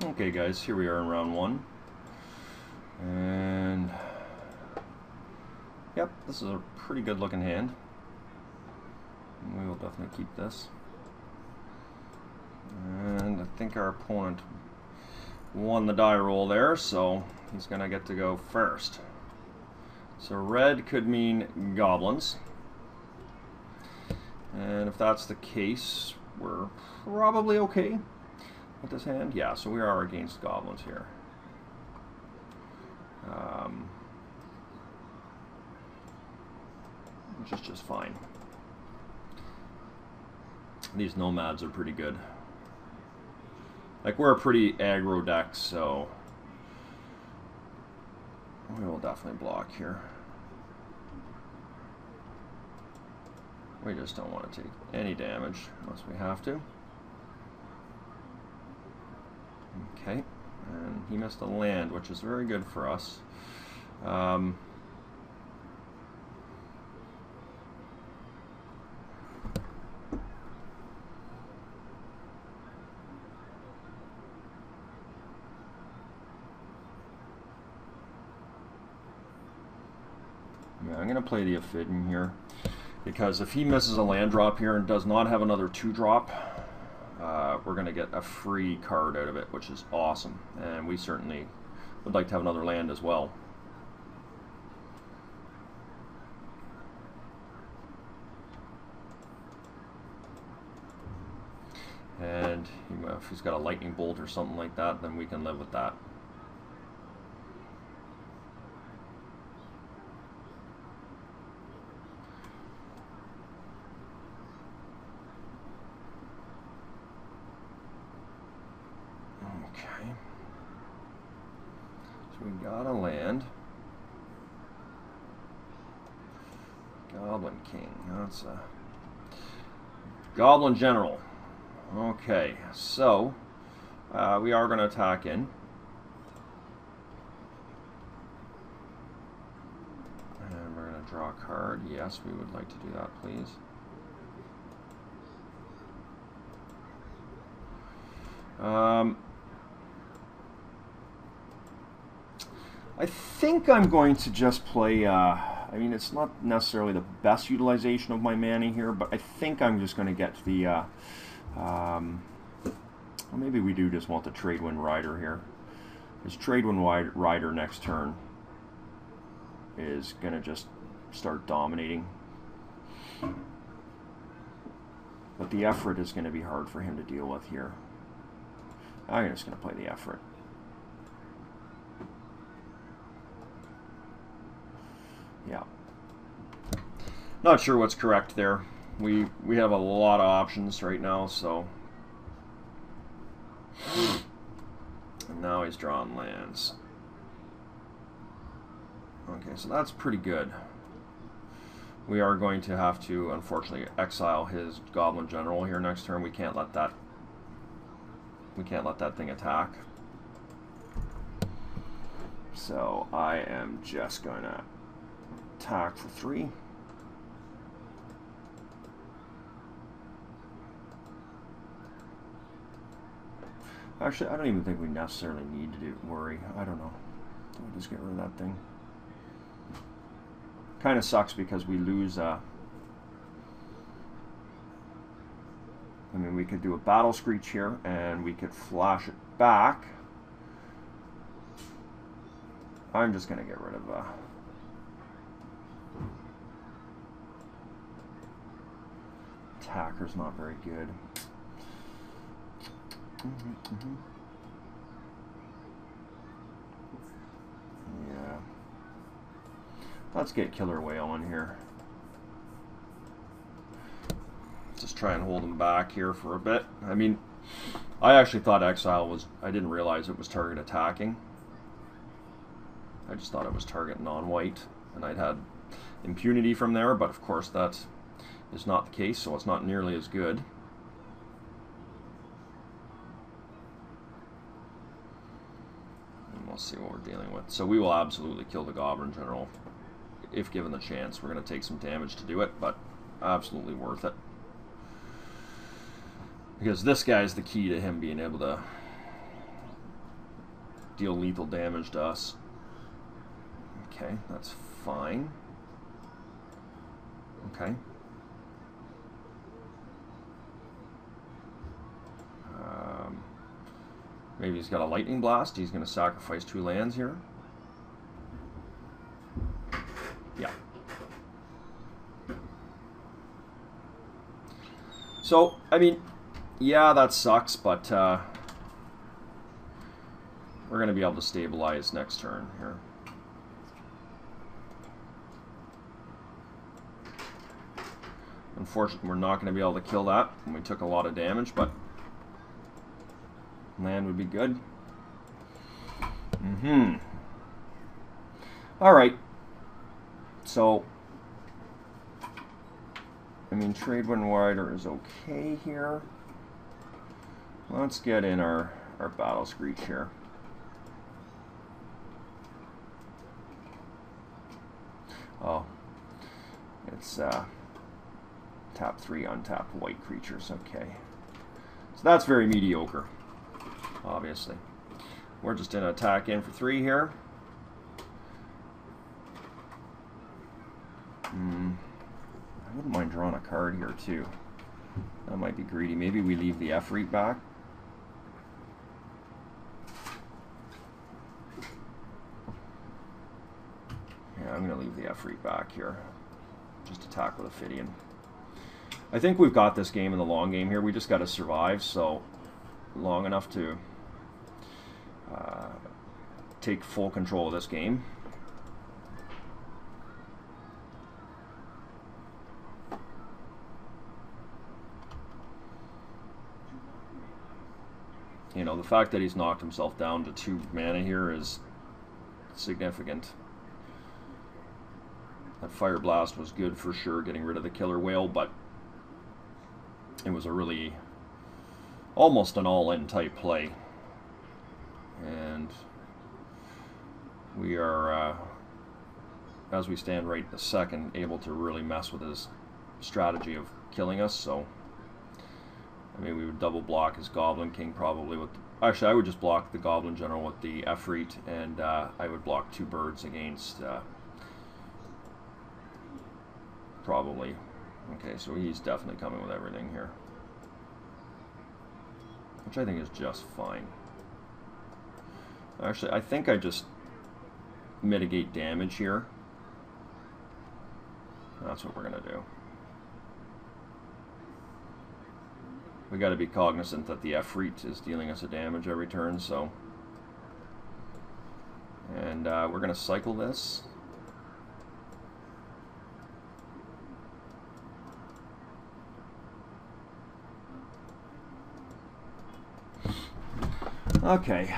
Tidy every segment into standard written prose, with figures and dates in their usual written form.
Okay guys, here we are in round 1. And yep, this is a pretty good looking hand. We will definitely keep this. And I think our opponent won the die roll there, so he's gonna get to go first. So red could mean goblins. And if that's the case, we're probably okay with this hand. Yeah, so we are against goblins here. Which is just fine. These nomads are pretty good. Like, we're a pretty aggro deck, so we will definitely block here. We just don't want to take any damage unless we have to. Okay, and he missed a land, which is very good for us. Yeah, I'm going to play the Ophidian here, because if he misses a land drop here and does not have another 2-drop, we're going to get a free card out of it, which is awesome. And we certainly would like to have another land as well. And if he's got a lightning bolt or something like that, then we can live with that. Okay. So we got a land. Goblin King. That's a Goblin General. Okay, so we are going to attack in. And we're going to draw a card. Yes, we would like to do that, please. I think I'm going to just play, I mean, it's not necessarily the best utilization of my mana here, but I think I'm just going to get the, well, maybe we do just want the Tradewind Rider here. This Tradewind Rider next turn is going to just start dominating. But the Efrit is going to be hard for him to deal with here. I'm just going to play the Efrit. Yeah. Not sure what's correct there. We have a lot of options right now, so. And now he's drawing lands. Okay, so that's pretty good. We are going to have to, unfortunately, exile his Goblin General here next turn. We can't let that thing attack. So I am just going to attack for 3. Actually, I don't even think we necessarily need to worry. I don't know. We'll just get rid of that thing. Kind of sucks because we lose. I mean, we could do a Battle Screech here, and we could flash it back. I'm just going to get rid of. Attacker's not very good. Yeah. Let's get Killer Whale in here. Just try and hold him back here for a bit. I mean, I actually thought Exile was, I didn't realize it was target attacking. I just thought it was target non-white, and I'd had impunity from there, but of course that is not the case, so it's not nearly as good. And we'll see what we're dealing with. So we will absolutely kill the Goblin General if given the chance. We're going to take some damage to do it, but absolutely worth it. Because this guy is the key to him being able to deal lethal damage to us. Okay, that's fine. Okay. Maybe he's got a lightning blast. He's going to sacrifice 2 lands here. Yeah. So, I mean, yeah, that sucks, but we're going to be able to stabilize next turn here. Unfortunately, we're not going to be able to kill that. We took a lot of damage, but land would be good. All right. So, I mean, Trade Wind Rider is okay here. Let's get in our Battle Screech here. Oh, it's tap 3 untapped white creatures. Okay, so that's very mediocre. Obviously, we're just gonna attack in for 3 here. I wouldn't mind drawing a card here too. That might be greedy. Maybe we leave the Efreet back. Yeah, I'm gonna leave the Efreet back here. Just attack with Ophidian. I think we've got this game in the long game here. We just got to survive, so long enough to take full control of this game. You know, the fact that he's knocked himself down to 2 mana here is significant. That Fire Blast was good for sure, getting rid of the Killer Whale, but it was a really almost an all-in type play. And we are, as we stand right this second, able to really mess with his strategy of killing us. So, I mean, we would double block his Goblin King probably with... Actually, I would just block the Goblin General with the Efreet, and I would block 2 birds against... probably. Okay, so he's definitely coming with everything here. Which I think is just fine. Actually, I think I just mitigate damage here. That's what we're going to do. We got to be cognizant that the Efreet is dealing us a damage every turn, so... And we're going to cycle this. Okay.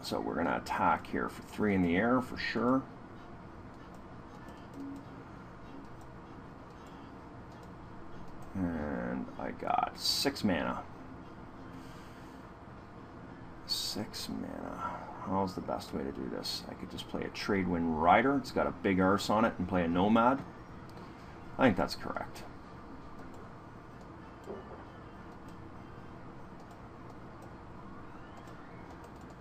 So we're going to attack here for 3 in the air for sure. And I got 6 mana. 6 mana. How's the best way to do this? I could just play a Trade Wind Rider. It's got a big arse on it, and play a Nomad. I think that's correct.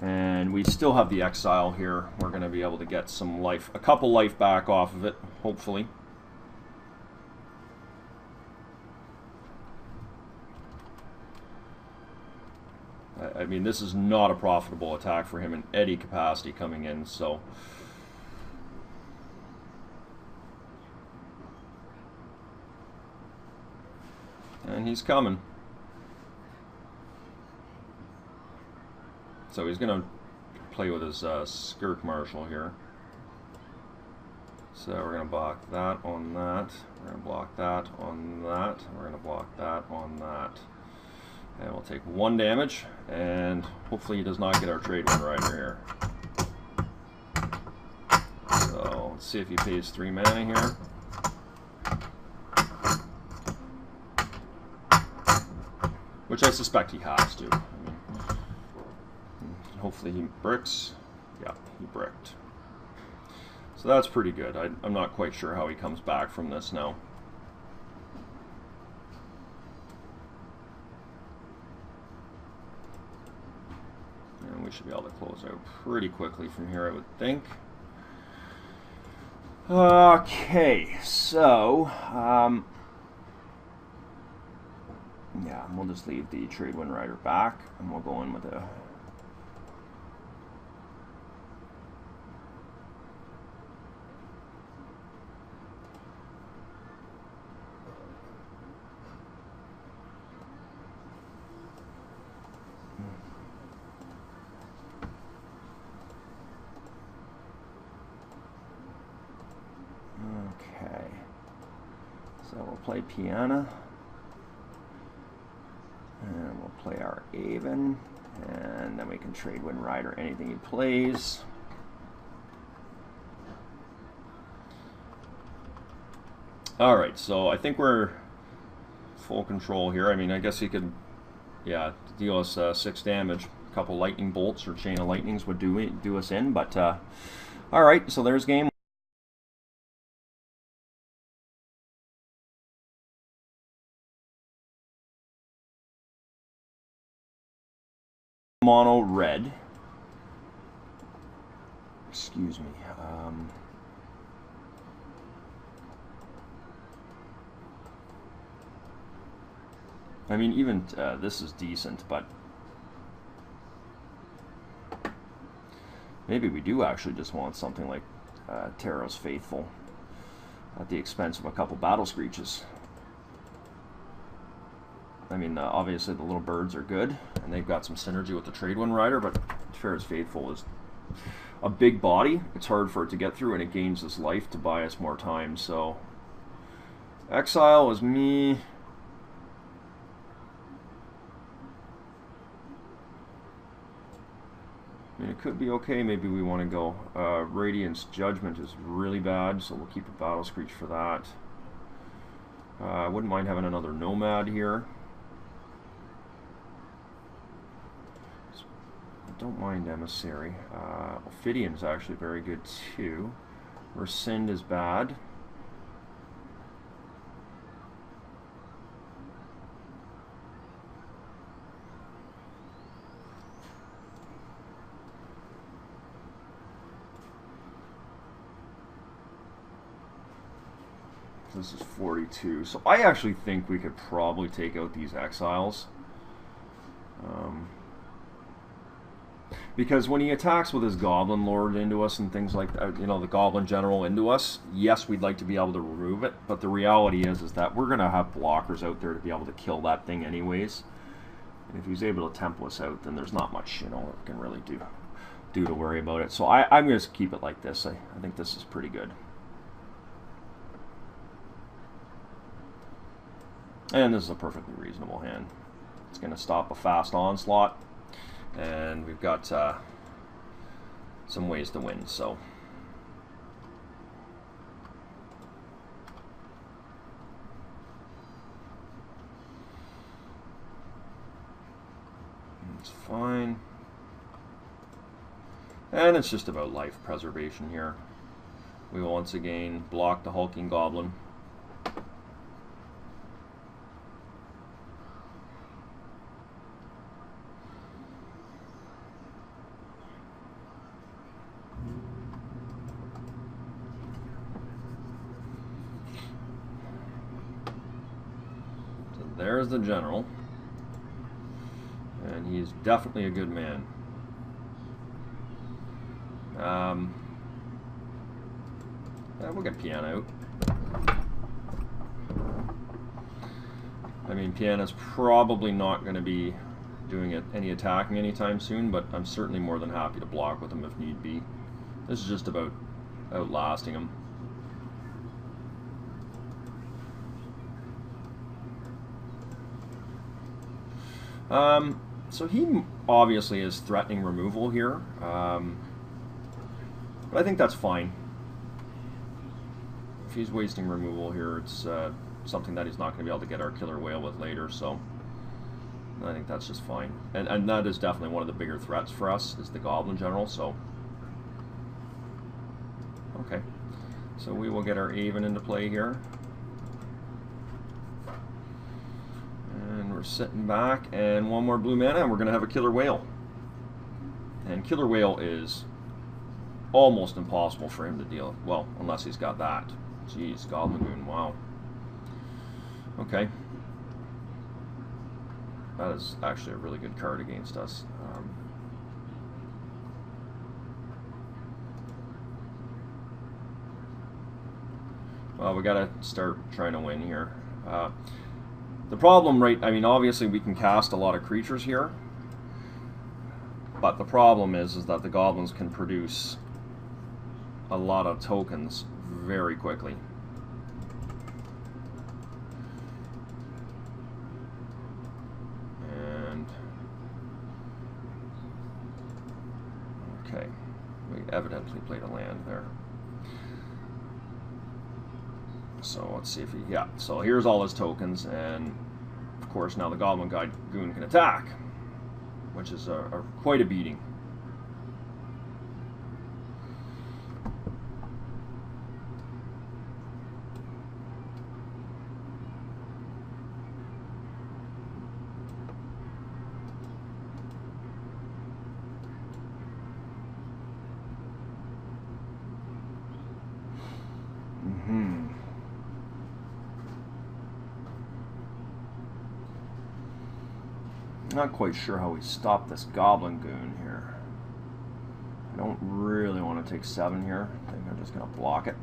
And we still have the Exile here. We're going to be able to get some life, a couple life back off of it, hopefully. I mean, this is not a profitable attack for him in any capacity coming in, so... And he's coming. So he's going to play with his Skirk Marshal here. So we're going to block that on that. We're going to block that on that. We're going to block that on that. And we'll take 1 damage. And hopefully he does not get our Trade Wind Rider here. So let's see if he pays 3 mana here. Which I suspect he has to. I mean, hopefully he bricks. Yeah, he bricked. So that's pretty good. I'm not quite sure how he comes back from this now. should be able to close out pretty quickly from here, I would think. Okay, so yeah, we'll just leave the Trade Wind Rider back, and we'll go in with a okay. So we'll play Piana. And we'll play our Avon, and then we can Trade Wind Rider anything he plays. Alright, so I think we're full control here. I mean, I guess he could, yeah, deal us 6 damage. A couple lightning bolts or chain of lightnings would do us in, but alright, so there's game. Mono red. Excuse me. I mean, even this is decent, but maybe we do actually just want something like Taro's Faithful at the expense of a couple Battle Screeches. I mean, obviously the little birds are good, and they've got some synergy with the Trade Wind Rider, but Taro's Faithful is a big body. It's hard for it to get through, and it gains this life to buy us more time, so Exile is me. I mean, it could be okay. Maybe we want to go. Radiant's Judgment is really bad, so we'll keep a Battle Screech for that. I wouldn't mind having another Nomad here. Don't mind Emissary. Ophidian's actually very good too. Rescind is bad. This is 42. So I actually think we could probably take out these exiles. Because when he attacks with his Goblin Lord into us and things like that, you know, the Goblin General into us, yes, we'd like to be able to remove it, but the reality is that we're going to have blockers out there to be able to kill that thing anyways. And if he's able to tempo us out, then there's not much, you know, we can really do to worry about it. So I'm going to keep it like this. I think this is pretty good. And this is a perfectly reasonable hand. It's going to stop a fast onslaught. And we've got some ways to win, so. It's fine. And it's just about life preservation here. We will once again block the hulking goblin. There's the general, and he's definitely a good man. Yeah, we'll get Piano out. I mean, Piana's probably not going to be doing any attacking anytime soon, but I'm certainly more than happy to block with him if need be. This is just about outlasting him. So he obviously is threatening removal here, but I think that's fine. If he's wasting removal here, it's something that he's not going to be able to get our killer whale with later, so I think that's just fine. And that is definitely one of the bigger threats for us, is the Goblin General, so okay. So we will get our Avon into play here. We're sitting back, and one more blue mana, and we're going to have a killer whale. And Killer Whale is almost impossible for him to deal. Well, unless he's got that. Jeez, Goblin Goon, wow. Okay. That is actually a really good card against us. Well, we gotta start trying to win here. The problem, right, I mean, obviously we can cast a lot of creatures here, but the problem is that the goblins can produce a lot of tokens very quickly. And okay, we evidently played a land there. So let's see if he, yeah, so here's all his tokens, and of course now the Goblin Goon can attack, which is quite a beating. Not quite sure how we stop this Goblin Goon here. I don't really want to take 7 here. I think I'm just going to block it.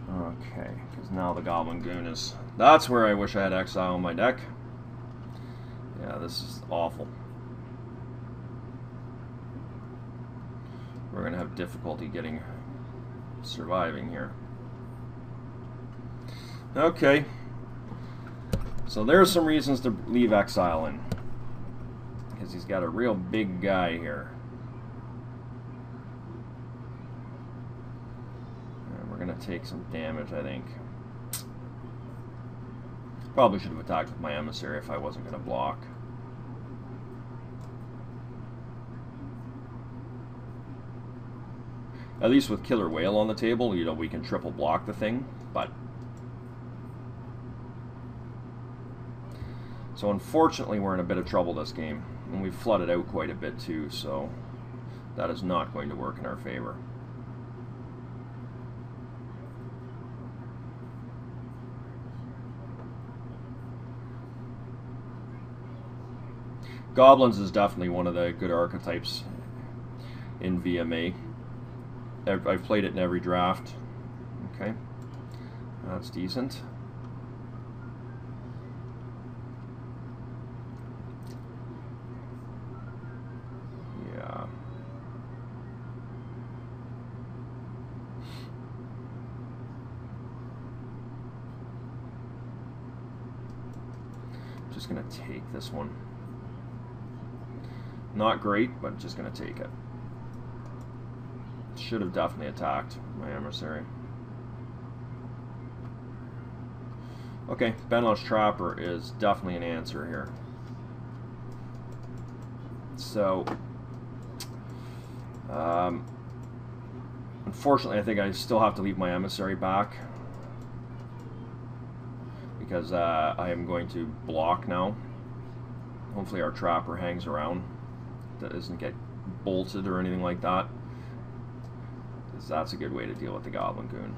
Okay, because now the Goblin Goon is... That's where I wish I had Exile on my deck. Yeah, this is awful. We're going to have difficulty surviving here. Okay. So there's some reasons to leave Exile in, because he's got a real big guy here. And we're going to take some damage, I think. Probably should have attacked with my Emissary if I wasn't going to block. At least with Killer Whale on the table, you know, we can triple block the thing, but... So unfortunately we're in a bit of trouble this game, and we've flooded out quite a bit too, so that is not going to work in our favor. Goblins is definitely one of the good archetypes in VMA. I've played it in every draft. Okay, that's decent. Yeah. Just gonna take this one. Not great, but just gonna take it. Should have definitely attacked my Emissary. Okay, Benlosh Trapper is definitely an answer here. So, unfortunately, I think I still have to leave my Emissary back, because I am going to block now. Hopefully our Trapper hangs around, that doesn't get bolted or anything like that. That's a good way to deal with the Goblin Goon.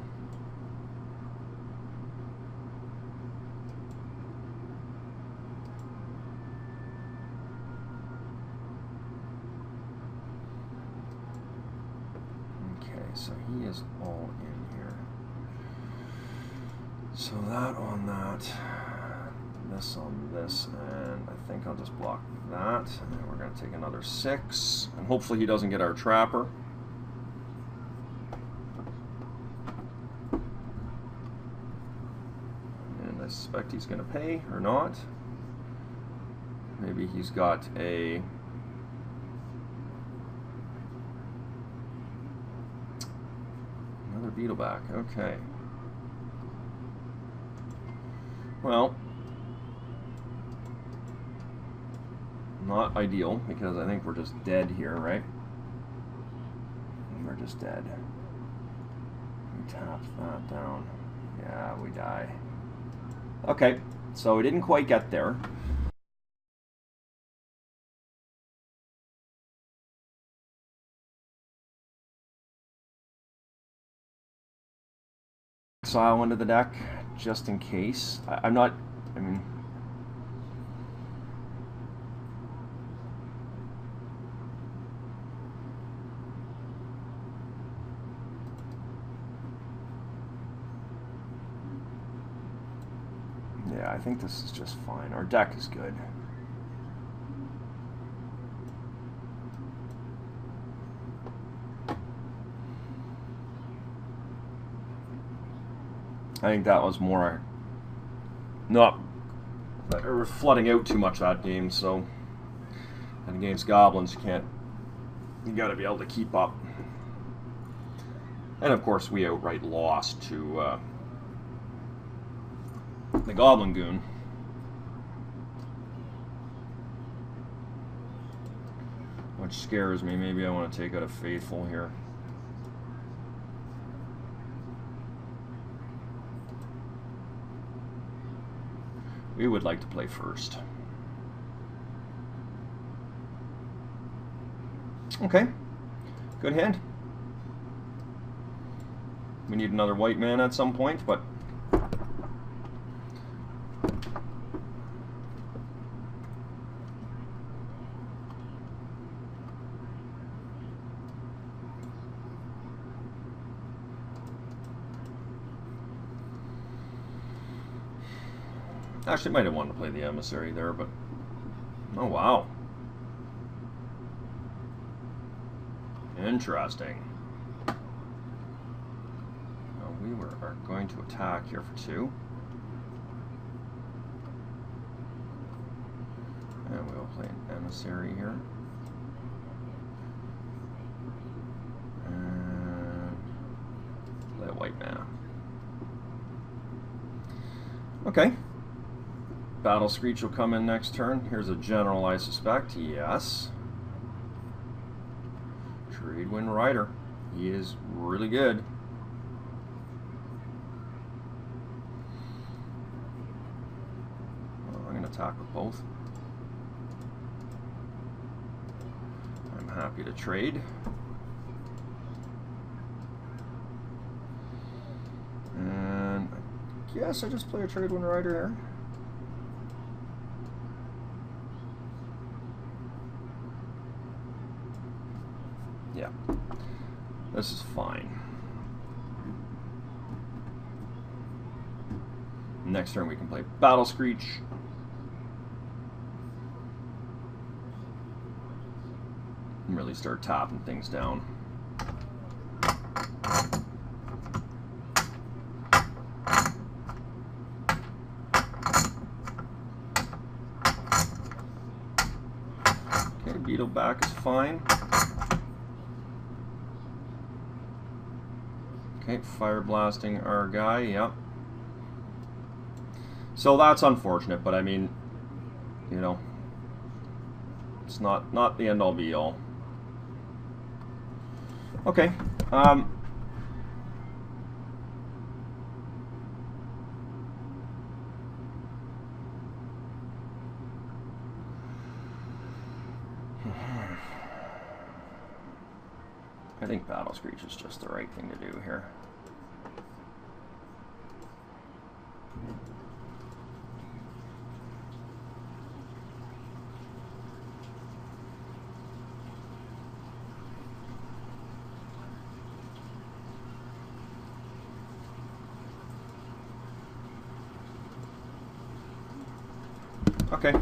Okay, so he is all in here. So that on that, this on this, and I think I'll just block that. And we're going to take another 6, and hopefully he doesn't get our Trapper. I suspect he's going to pay, or not. Maybe he's got another Beetleback. Okay. Well, not ideal, because I think we're just dead here, right? We're just dead. We tapped that down. Yeah, we die. Okay, so we didn't quite get there. exile into the deck, just in case. I'm not, I mean... Yeah, I think this is just fine. Our deck is good. I think that was more not or flooding out too much that game, so and against goblins you gotta be able to keep up. And of course we outright lost to the Goblin Goon. Which scares me. Maybe I want to take out a Faithful here. We would like to play first. Okay. Good hand. We need another white man at some point, but actually might have wanted to play the Emissary there, but oh wow. Interesting. We are going to attack here for 2. And we will play an Emissary here. And play a white mana. Okay. Battle Screech will come in next turn. Here's a General, I suspect. Yes. Tradewind Rider. He is really good. Attack with both. I'm happy to trade. And I guess I just play a Tradewind Rider here. Yeah. This is fine. Next turn we can play Battle Screech. And really start topping things down. Okay, Beetleback is fine. Okay, fire blasting our guy, yep. So that's unfortunate, but I mean, you know, it's not the end all be all. Okay. I think Battle Screech is just the right thing to do here. Okay.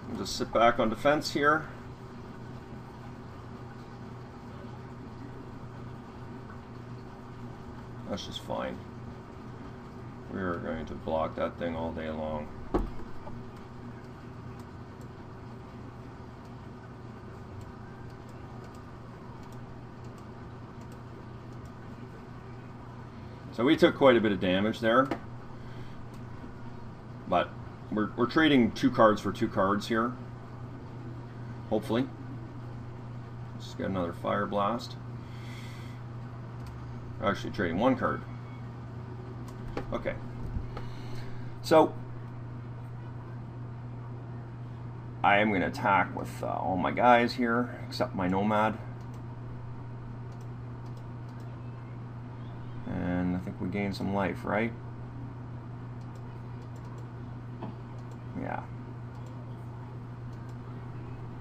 We'll just sit back on defense here. That's just fine. We are going to block that thing all day long. So we took quite a bit of damage there. But we're trading 2 cards for 2 cards here. Hopefully. Let's get another Fire Blast. Actually trading 1 card. Okay. So I am going to attack with all my guys here, except my Nomad. we gain some life, right? Yeah.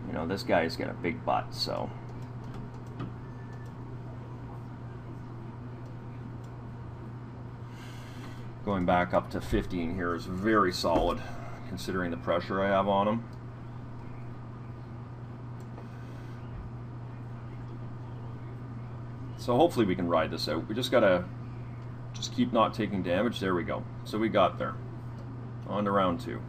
You know, this guy's got a big butt, so... Going back up to 15 here is very solid, considering the pressure I have on him. So hopefully we can ride this out. We just gotta keep not taking damage. There we go. So we got there. On to round 2.